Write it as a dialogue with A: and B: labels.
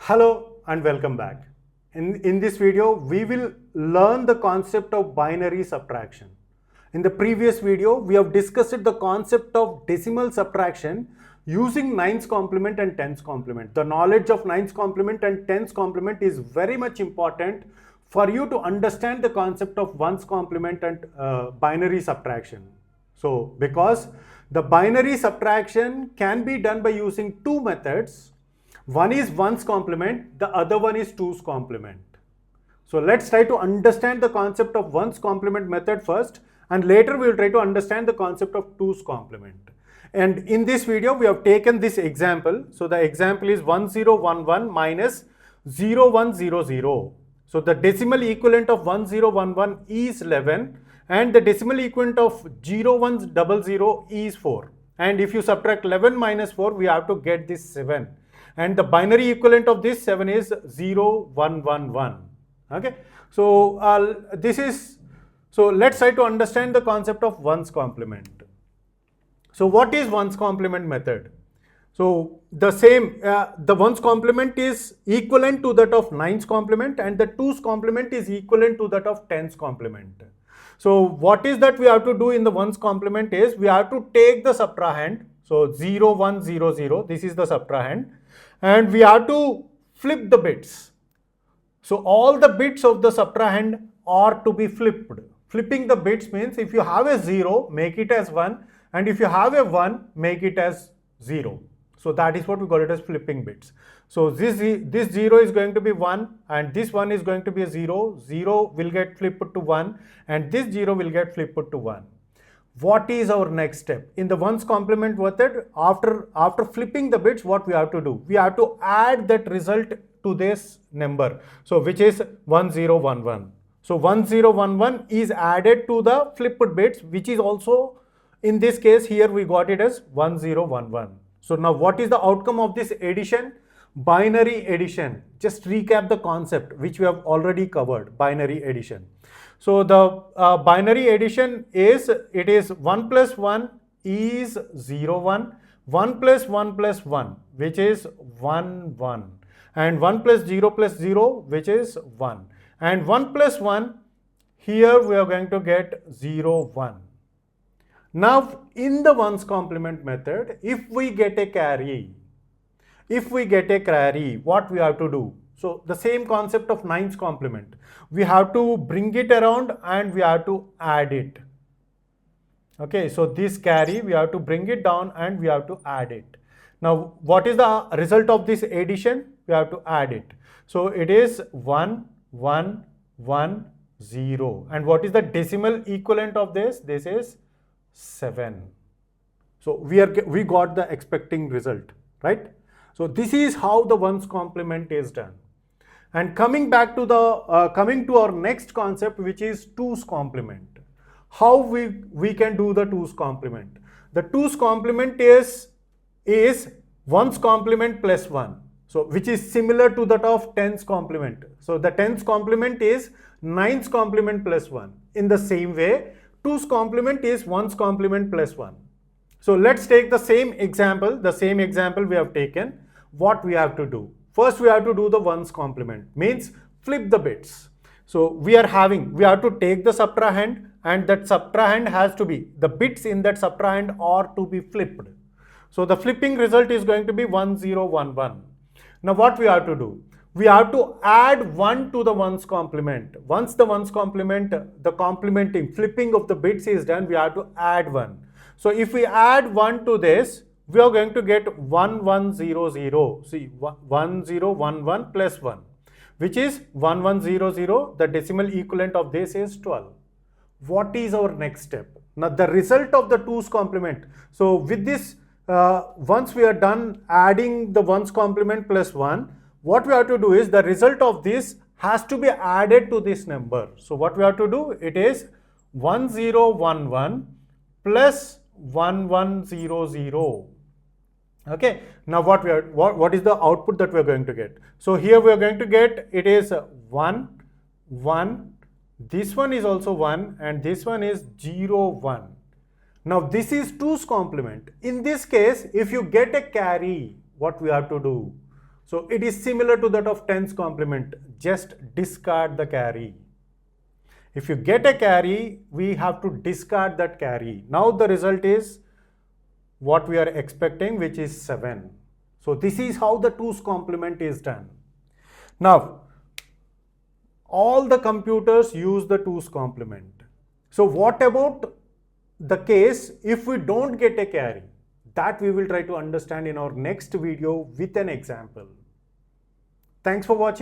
A: Hello and welcome back. In this video, we will learn the concept of binary subtraction. In the previous video, we have discussed the concept of decimal subtraction using 9's complement and 10's complement. The knowledge of 9's complement and 10's complement is very much important for you to understand the concept of 1's complement and binary subtraction. So, because the binary subtraction can be done by using two methods. One is 1's complement, the other one is 2's complement. So let's try to understand the concept of 1's complement method first, and later we will try to understand the concept of 2's complement. And in this video, we have taken this example. So the example is 1011 minus 0100. So the decimal equivalent of 1011 is 11 and the decimal equivalent of 0100 is 4. And if you subtract 11 minus 4, we have to get this 7. And the binary equivalent of this 7 is 0111. Okay, so let's try to understand the concept of 1's complement. So what is 1's complement method? So the 1's complement is equivalent to that of 9's complement, and the 2's complement is equivalent to that of 10's complement. So what is that we have to do in the 1's complement is we have to take the subtrahend. So 0100, this is the subtrahend, and we have to flip the bits. So all the bits of the subtrahend are to be flipped. Flipping the bits means if you have a 0, make it as 1, and if you have a 1, make it as 0. So that is what we call it as flipping bits. So this 0 is going to be 1 and this 1 is going to be a 0. 0 will get flipped to 1 and this 0 will get flipped to 1. What is our next step? In the 1's complement method, after flipping the bits, what we have to do? We have to add that result to this number. So which is 1011. So 1011 is added to the flipped bits, which is also in this case here we got it as 1011. So now what is the outcome of this addition? Binary addition. Just recap the concept which we have already covered, binary addition. So the binary addition is, it is 1 plus 1 is 0, 1, 1 plus 1 plus 1 which is 1, 1, and 1 plus 0 plus 0 which is 1, and 1 plus 1 here we are going to get 0, 1. Now in the 1's complement method, if we get a carry, what we have to do? So the same concept of 9's complement. We have to bring it around and we have to add it. Okay, so this carry we have to bring it down and we have to add it. Now what is the result of this addition? We have to add it. So it is 1, 1, 1, 0. And what is the decimal equivalent of this? This is 7. So we got the expecting result, right? So this is how the 1's complement is done. And coming back to our next concept, which is 2's complement. How we can do the 2's complement? The 2's complement is 1's complement plus 1. So which is similar to that of 10's complement. So the 10's complement is 9's complement plus 1. In the same way, 2's complement is 1's complement plus 1. So let's take the same example we have taken. What we have to do? First we have to do the 1's complement, means flip the bits. So we have to take the subtrahend, and that subtrahend has to be, the bits in that subtrahend are to be flipped. So the flipping result is going to be 1011. Now what we have to do? We have to add 1 to the 1's complement. Once the 1's complement, the complementing, flipping of the bits is done, we have to add 1. So if we add 1 to this, we are going to get 1100. See, 1011 plus 1, which is 1100. The decimal equivalent of this is 12. What is our next step? Now the result of the 2's complement. So with this, once we are done adding the 1's complement plus 1, what we have to do is the result of this has to be added to this number. So what we have to do? It is 1011 plus 1100. Okay, now what is the output that we are going to get? So here we are going to get, it is 1, 1, this one is also 1, and this one is 0, 1. Now this is 2's complement. In this case, if you get a carry, what we have to do? So it is similar to that of 10's complement. Just discard the carry. If you get a carry, we have to discard that carry. Now the result is what we are expecting, which is 7. So this is how the 2's complement is done. Now, all the computers use the 2's complement. So what about the case if we don't get a carry? That we will try to understand in our next video with an example. Thanks for watching.